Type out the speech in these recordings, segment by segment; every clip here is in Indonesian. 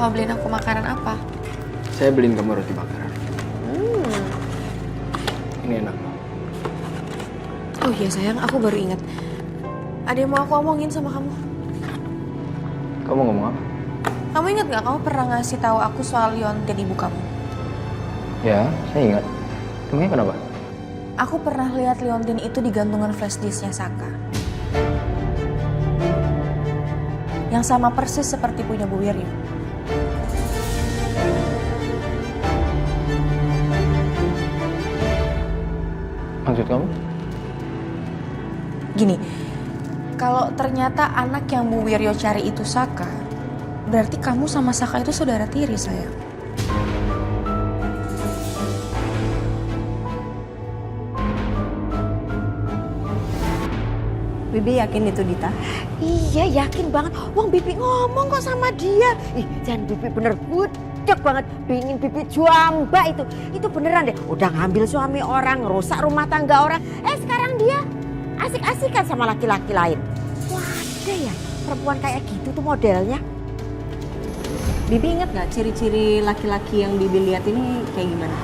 mau beliin aku makanan apa? Saya beliin kamu roti bakaran. Ini enak. Oh iya sayang, aku baru ingat. Ada yang mau aku omongin sama kamu. Kamu ngomong apa? Kamu ingat gak kamu pernah ngasih tahu aku soal liontin ibu kamu? Ya, saya ingat. Emangnya kenapa? Aku pernah lihat liontin itu di gantungan flash disknya Saka. Yang sama persis seperti punya Bu Wiryo. Maksud kamu? Gini, kalau ternyata anak yang Bu Wiryo cari itu Saka, berarti kamu sama Saka itu saudara tiri, sayang. Bibi yakin itu Dita? Iya yakin banget. Wong Bibi ngomong kok sama dia. Ih jangan Bibi bener budak banget. Pingin Bibi jamba itu. Itu beneran deh. Udah ngambil suami orang, ngerusak rumah tangga orang. Sekarang dia asik-asikan sama laki-laki lain. Wah ada ya perempuan kayak gitu tuh modelnya. Bibi ingat gak ciri-ciri laki-laki yang Bibi lihat ini kayak gimana?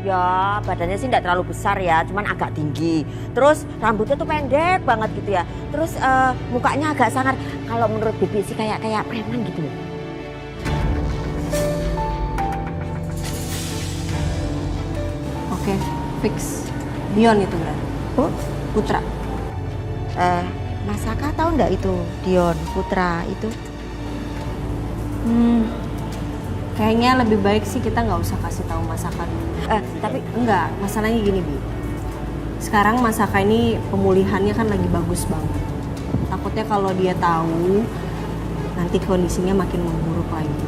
Ya badannya sih nggak terlalu besar ya, cuman agak tinggi. Terus rambutnya tuh pendek banget gitu ya. Terus mukanya agak sangar. Kalau menurut Bibi sih kayak preman gitu. Oke, fix. Dion itu berarti. Oh, Putra. Mas Saka tahu nggak itu Dion Putra itu? Kayaknya lebih baik sih kita nggak usah kasih tahu Mas Saka dulu. Tapi Enggak, masalahnya gini Bi. Sekarang Mas Saka ini pemulihannya kan lagi bagus banget. Takutnya kalau dia tahu nanti kondisinya makin memburuk lagi.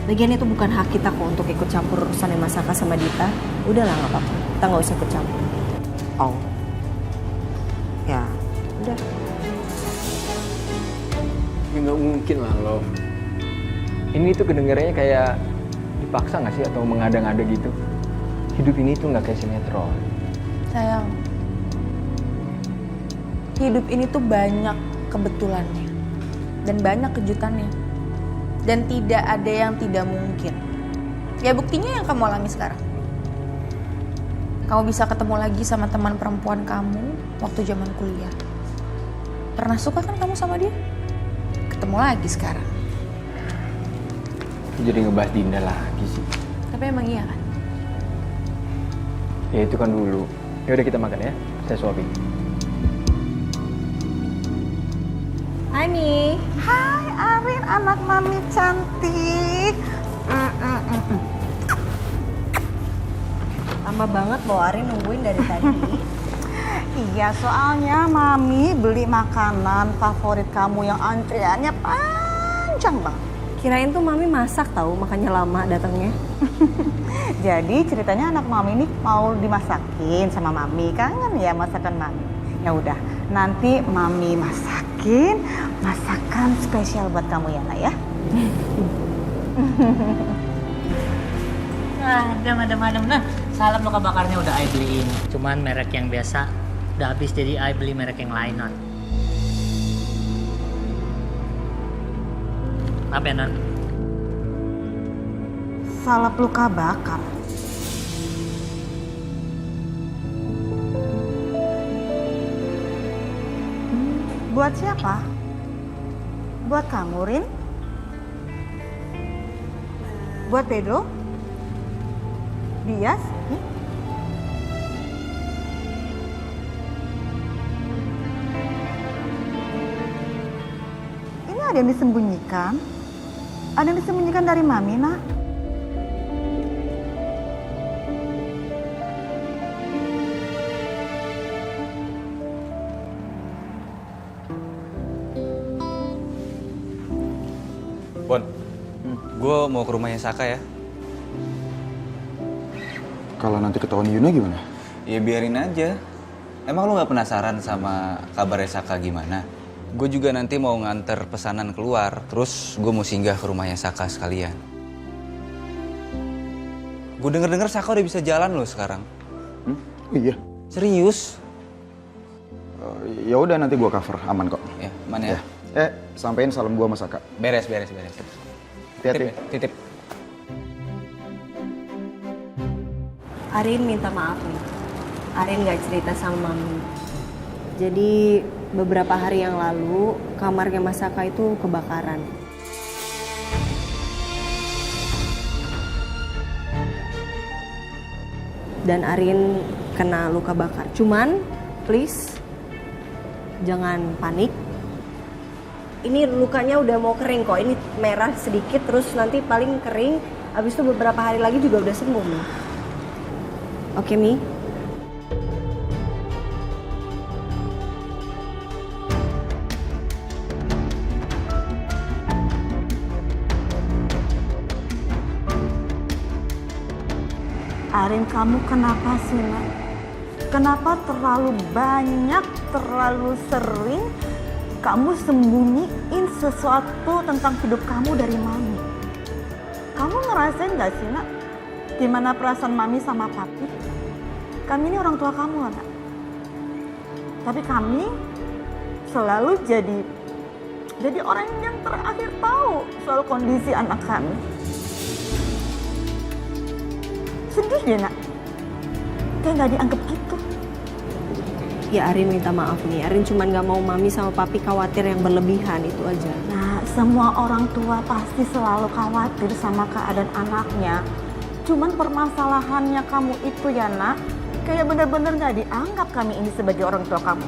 Lagian itu bukan hak kita kok untuk ikut campur urusannya Mas Saka sama Dita. Udahlah nggak apa-apa, kita nggak usah ikut campur. oh, ya udah. Ya nggak mungkin lah lo. Ini tuh kedengarannya kayak dipaksa nggak sih atau mengada-ngada gitu? Hidup ini tuh nggak kayak sinetron. Sayang, hidup ini tuh banyak kebetulannya dan banyak kejutannya. Dan tidak ada yang tidak mungkin. Ya buktinya yang kamu alami sekarang. Kamu bisa ketemu lagi sama teman perempuan kamu waktu zaman kuliah. Pernah suka kan kamu sama dia? Ketemu lagi sekarang. Jadi ngebahas Dinda lagi sih. Tapi emang iya kan? Ya itu kan dulu. Ya udah kita makan ya. Saya suapin. Hai Mi. Hai Arin, anak mami cantik. Lama banget loh Arin nungguin dari tadi. Iya, soalnya mami beli makanan favorit kamu yang antriannya panjang banget. Kirain tuh Mami masak tahu, makanya lama datangnya. Jadi ceritanya anak mami ini mau dimasakin sama mami, kangen ya masakan mami. Ya udah, nanti mami masakin masakan spesial buat kamu ya, Nak ya. Adem. Nah, salad luka bakarnya udah I beliin. Cuman merek yang biasa udah habis, jadi I beli merek yang lain, Non. Apa ya, Non? Salap luka bakar. Buat siapa? Buat kamu, Rin? Buat Pedro? Dias? Ini ada yang disembunyikan? Ada yang disembunyikan dari Mami, Nak? Bon, gue mau ke rumahnya Saka ya. Kalau nanti ketahuan Yuna gimana? Ya biarin aja. Emang lu gak penasaran sama kabarnya Saka gimana? Gue juga nanti mau nganter pesanan keluar, terus gue mau singgah ke rumahnya Saka sekalian. Gue denger-denger Saka udah bisa jalan loh sekarang. Oh iya. Serius? Ya udah nanti gua cover, aman kok. Ya, mana ya? Sampein salam gua sama Saka. Beres. Hati-hati. Titip. Arin minta maaf nih. Arin gak cerita sama Mami. Jadi beberapa hari yang lalu kamarnya Mas Saka itu kebakaran. Dan Arin kena luka bakar. Cuman please jangan panik. Ini lukanya udah mau kering kok. Ini merah sedikit terus nanti paling kering. Habis itu beberapa hari lagi juga udah sembuh nih. Oke, Mi? Arin, kamu kenapa sih, Nak? Kenapa terlalu banyak, terlalu sering kamu sembunyiin sesuatu tentang hidup kamu dari Mami? Kamu ngerasain gak sih, Nak? Gimana perasaan Mami sama Papi? Kami ini orang tua kamu, Nak. Tapi kami selalu jadi orang yang terakhir tahu soal kondisi anak kami. Sedih ya, Nak? Kayak gak dianggap gitu. Ya Arin minta maaf nih. Arin cuman gak mau Mami sama Papi khawatir yang berlebihan, itu aja. Nah, semua orang tua pasti selalu khawatir sama keadaan anaknya. Cuman permasalahannya kamu itu ya, Nak, kayak bener-bener gak dianggap kami ini sebagai orang tua kamu.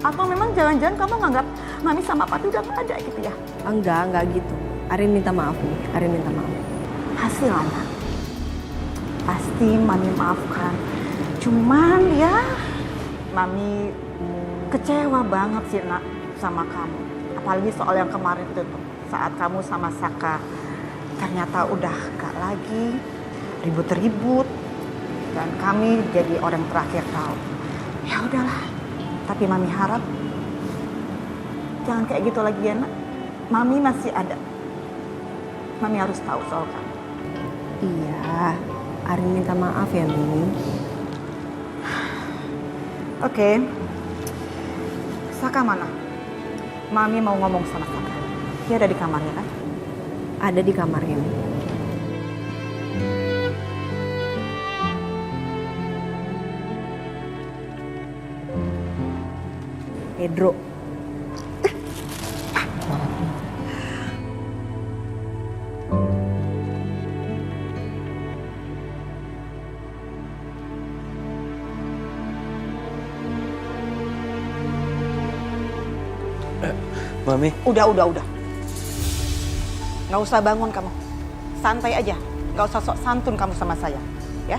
Atau memang jangan-jangan kamu nganggap Mami sama Papi udah gak ada gitu ya? Enggak gitu. Arin minta maaf nih. Arin minta maaf. Hasil anak. Pasti Mami maafkan. Cuman ya, Mami kecewa banget sih, Nak, sama kamu. Apalagi soal yang kemarin itu tuh, saat kamu sama Saka ternyata udah gak lagi ribut-ribut dan kami jadi orang terakhir tahu. Ya udahlah, tapi Mami harap jangan kayak gitu lagi ya, Nak. Mami masih ada. Mami harus tahu soal kamu. Iya, Arin minta maaf ya, Mi. Oke. Saka mana? Mami mau ngomong sama Saka. Dia ada di kamarnya kan? Ada di kamarnya, Mi. Pedro. Mami. Udah. Nggak usah bangun kamu. Santai aja. Nggak usah sok santun kamu sama saya. Ya?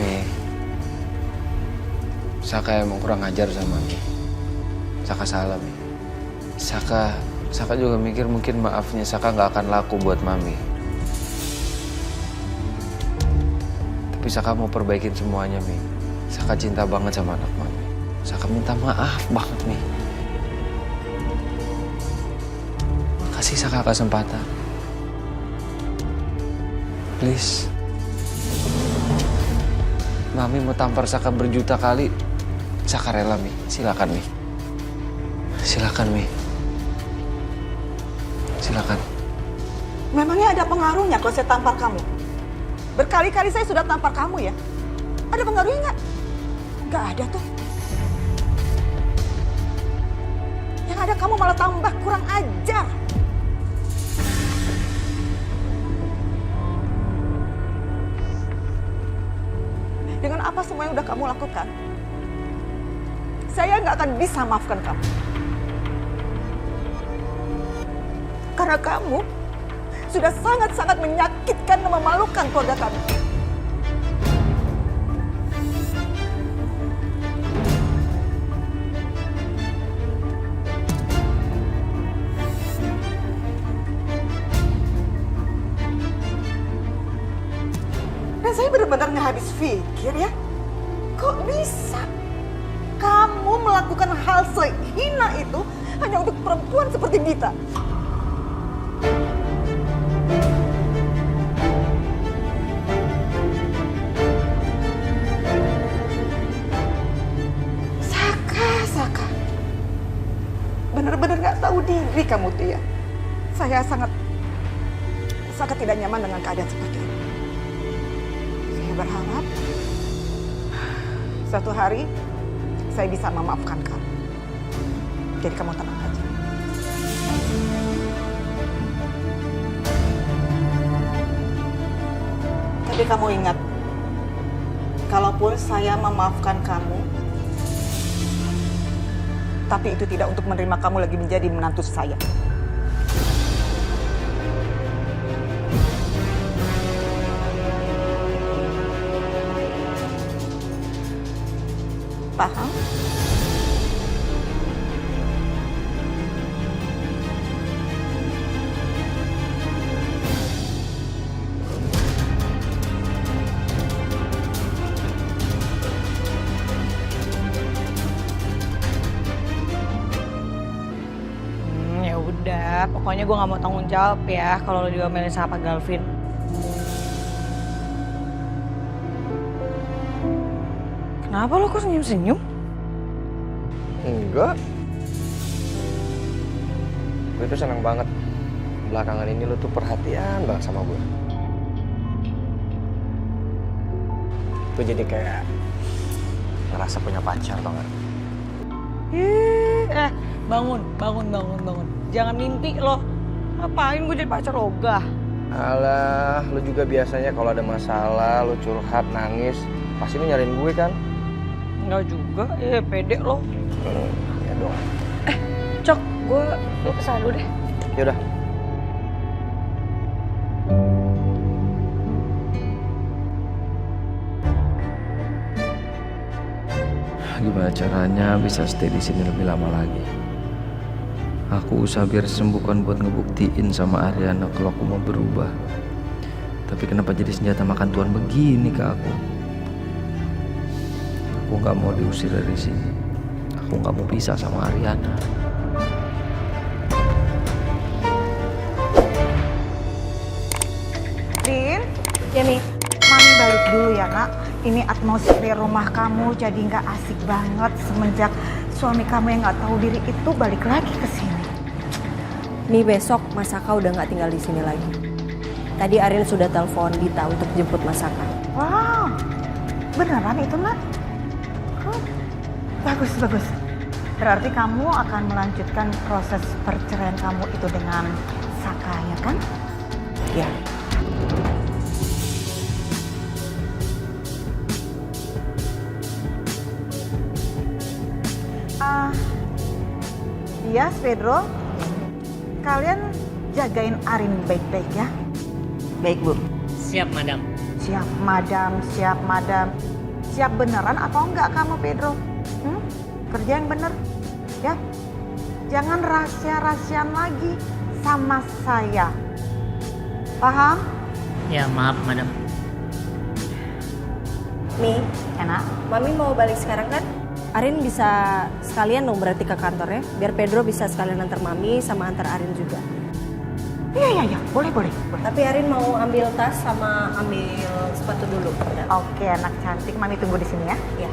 Mi, Saka emang kurang ajar sama Mi. Saka salah, Mi. Saka juga mikir mungkin maafnya Saka nggak akan laku buat Mami. Tapi Saka mau perbaikin semuanya, Mi. Saka cinta banget sama anak Mami. Saka minta maaf banget, Mi. Kasih Saka kesempatan. Please. Mami mau tampar Saka berjuta kali. Saka rela, Mi. Silakan, Mi. Silakan, Mi. Silakan. Memangnya ada pengaruhnya kalau saya tampar kamu? Berkali-kali saya sudah tampar kamu ya. Ada pengaruhnya nggak? Nggak ada tuh. Yang ada kamu malah tambah kurang ajar. Dengan apa semua yang udah kamu lakukan, saya nggak akan bisa maafkan kamu. Karena kamu sudah sangat-sangat menyakitkan dan memalukan keluarga kami. Dan saya benar-benar nggak habis pikir ya. Kok bisa kamu melakukan hal sehina itu hanya untuk perempuan seperti Dita? Saka. Benar-benar nggak tahu diri. sendiri kamu Tia. Saya sangat tidak nyaman dengan keadaan seperti ini. Saya berharap suatu hari saya bisa memaafkan kamu. Jadi kamu tenang aja. Tapi kamu ingat, kalaupun saya memaafkan kamu, tapi itu tidak untuk menerima kamu lagi menjadi menantu saya. Paham? Ya udah, pokoknya gue nggak mau tanggung jawab ya kalau lo diomelin sama Pak Galvin. Kenapa lo kok senyum-senyum? Enggak. Gue tuh senang banget. Belakangan ini lo tuh perhatian banget sama gue. Gue jadi kayak ngerasa punya pacar banget. Bangun. Jangan mimpi lo. Ngapain gue jadi pacar ogah? Alah, lo juga biasanya kalau ada masalah, lo curhat, nangis, pasti lo nyariin gue kan? Enggak juga, pede lo. Ya dong. Cok, gue kesana dulu deh. Yaudah. Gimana caranya bisa stay di sini lebih lama lagi? Aku usaha biar sembuhkan buat ngebuktiin sama Ariana kalau aku mau berubah. Tapi kenapa jadi senjata makan tuan begini ke aku? Aku nggak mau diusir dari sini. Aku nggak mau pisah sama Ariana. Rin, Ya, Mi. Mami balik dulu ya nak. Ini atmosfer rumah kamu jadi nggak asik banget semenjak suami kamu yang nggak tahu diri itu balik lagi ke sini. Mi, besok Masaka udah nggak tinggal di sini lagi. Tadi Arin sudah telepon Dita untuk jemput Masaka. Wow, beneran itu nak? Bagus. Berarti kamu akan melanjutkan proses perceraian kamu itu dengan Saka, ya kan? Ya. Yes, Pedro. Kalian jagain Arin baik-baik ya. Baik, Bu. Siap, Madam. Siap, Madam. Siap beneran atau enggak kamu, Pedro? Kerja yang bener, ya. Jangan rahasia-rahasian lagi sama saya. Paham? Ya, maaf, Madam. Mi, Enak? Mami mau balik sekarang kan? Arin bisa sekalian dong berarti ke kantornya, biar Pedro bisa sekalian antar Mami sama antar Arin juga. Iya. Boleh. Tapi Arin mau ambil tas sama ambil sepatu dulu. Oke, anak cantik. Mami tunggu di sini ya. Ya.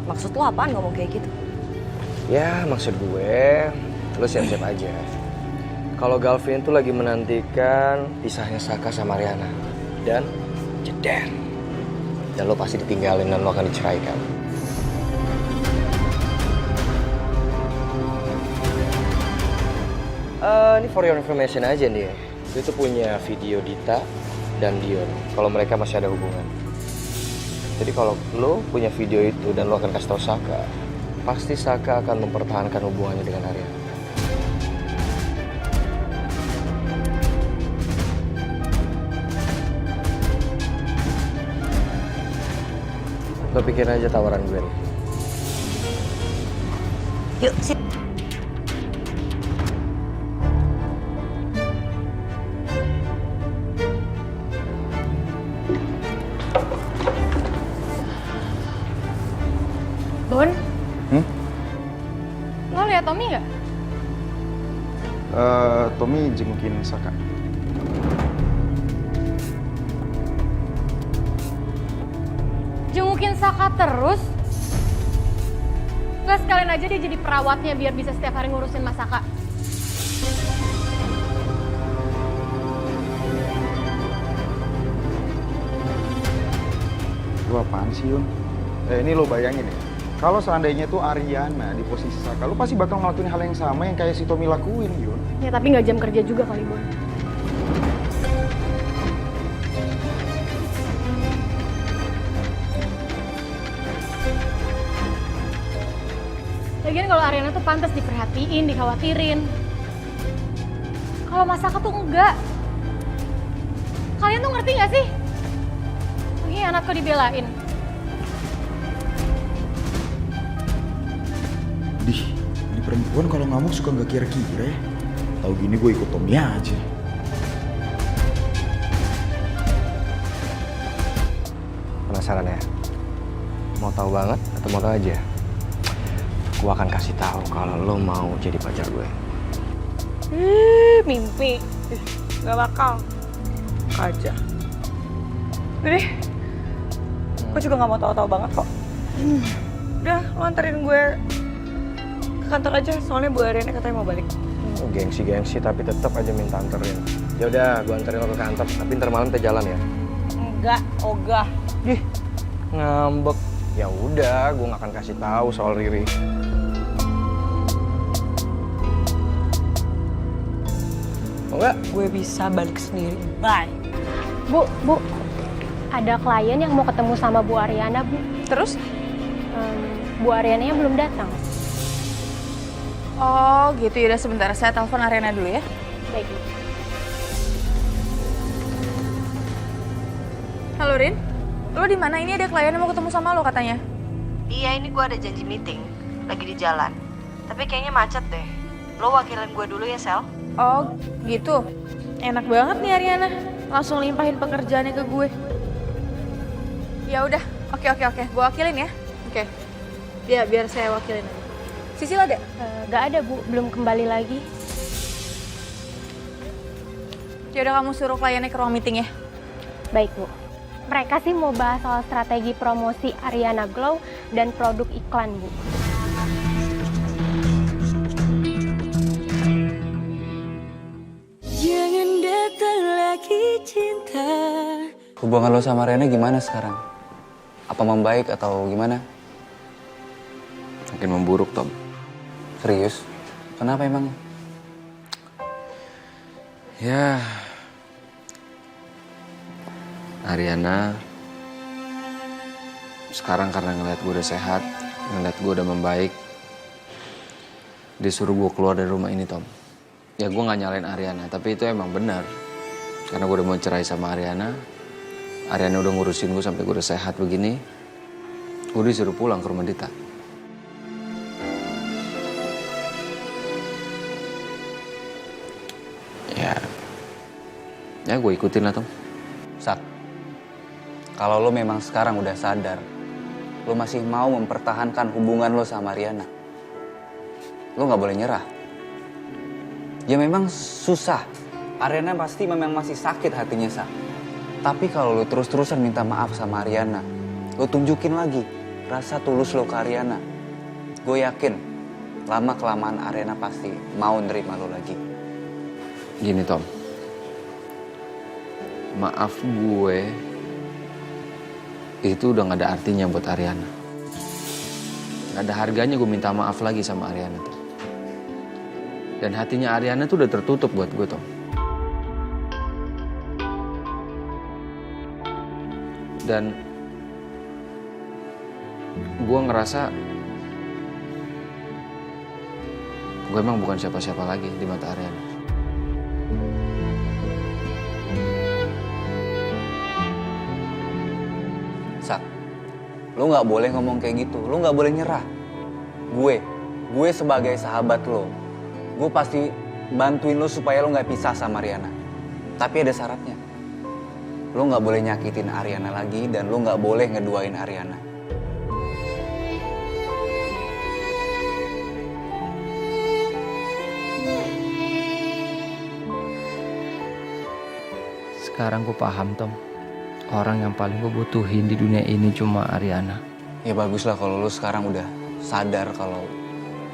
Maksud lo apaan ngomong kayak gitu? Ya, maksud gue, lo siap-siap aja. Kalau Galvin tuh lagi menantikan pisahnya Saka sama Ariana. Dan jeder. Dan lo pasti ditinggalin dan lo akan diceraikan. Ini for your information aja nih. Gue tuh punya video Dita dan Dion. Kalau mereka masih ada hubungan. Jadi kalau lo punya video itu dan lo akan kasih tau Saka, pasti Saka akan mempertahankan hubungannya dengan Ariana. Lo pikirin aja tawaran gue nih. Yuk, sip. Bon? Lo lihat Tommy nggak? Tommy jengukin Saka. Jengukin Saka terus? Nggak sekalian aja dia jadi perawatnya biar bisa setiap hari ngurusin Mas Saka. Lu apaan sih, Yun? Ini lo bayangin ya, kalau seandainya tuh Ariana di posisi Saka, lu pasti bakal ngelakuin hal yang sama yang kayak si Tommy lakuin, Yun. Ya tapi nggak jam kerja juga kali, Bon. Lagian kalau Ariana tuh pantas diperhatiin, dikhawatirin. Kalau Mas Saka tuh enggak. Kalian tuh ngerti nggak sih? Ini anak kok dibelain. Dih, ini perempuan kalau ngamuk suka nggak kira-kira ya. Tahu gini gue ikut Tommy aja. Penasaran ya? Mau tahu banget atau mau tahu aja? Gue akan kasih tahu kalau lo mau jadi pacar gue. Mimpi. Gak bakal. Aja. Udah deh. Gue juga gak mau tahu-tahu banget kok. Udah, lo anterin gue ke kantor aja. Soalnya Bu Ariana katanya mau balik. Gengsi-gengsi tapi tetap aja minta anterin. Ya udah, gue anterin lo ke kantor. Tapi ntar malam kita jalan ya. Enggak, ogah. Ih, ngambek. Ya udah, gue gak akan kasih tahu soal Riri. Mau nggak? Gue bisa balik sendiri. Bye. Bu, ada klien yang mau ketemu sama Bu Ariana, Bu. Terus? Bu Ariana yang belum datang. Oh gitu, yaudah sebentar. Saya telepon Ariana dulu ya. Baik, Bu. Halo Rin, lo di mana? Ini ada klien yang mau ketemu sama lo katanya. Iya, ini gue ada janji meeting. Lagi di jalan. Tapi kayaknya macet deh. Lo wakilin gue dulu ya, Sel? Oh gitu, enak banget nih Ariana. Langsung limpahin pekerjaannya ke gue. Ya udah, oke. Gue wakilin ya. Oke. Ya biar saya wakilin. Sisil ada? Gak ada, Bu. Belum kembali lagi. Ya udah, kamu suruh kliennya ke ruang meeting ya. Baik, Bu. Mereka sih mau bahas soal strategi promosi Ariana Glow dan produk iklan, Bu. Jangan datang lagi cinta. Hubungan lo sama Ariana gimana sekarang? Apa membaik atau gimana? Makin memburuk, Tom. Serius? Kenapa emang? Ya, Ariana sekarang karena ngeliat gue udah sehat, ngeliat gue udah membaik, dia suruh gue keluar dari rumah ini, Tom. Ya gue gak nyalain Ariana, tapi itu emang benar. Karena gue udah mau cerai sama Ariana udah ngurusin gue sampai gue udah sehat begini, gue disuruh pulang ke rumah Dita. Ya gue ikutin lah, Tom. Sak, kalau lo memang sekarang udah sadar, lo masih mau mempertahankan hubungan lo sama Ariana, lo gak boleh nyerah. Ya memang susah, Ariana pasti memang masih sakit hatinya, Sak. Tapi kalau lo terus-terusan minta maaf sama Ariana, lo tunjukin lagi rasa tulus lo ke Ariana, gue yakin lama-kelamaan Ariana pasti mau nerima lo lagi. Gini, Tom. Maaf gue itu udah gak ada artinya buat Ariana. Gak ada harganya gue minta maaf lagi sama Ariana tuh. Dan hatinya Ariana tuh udah tertutup buat gue, Tom. Dan gue ngerasa gue emang bukan siapa-siapa lagi di mata Ariana. Sak, lo gak boleh ngomong kayak gitu, lo gak boleh nyerah. Gue sebagai sahabat lo, gue pasti bantuin lo supaya lo gak pisah sama Ariana. Tapi ada syaratnya, lo gak boleh nyakitin Ariana lagi dan lo gak boleh ngeduain Ariana. Sekarang gue paham, Tom. orang yang paling gue butuhin di dunia ini cuma Ariana. Ya bagus lah kalau lo sekarang udah sadar kalau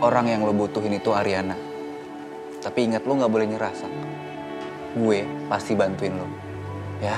orang yang lo butuhin itu Ariana. Tapi ingat lo nggak boleh nyerah, Sak. Gue pasti bantuin lo, ya.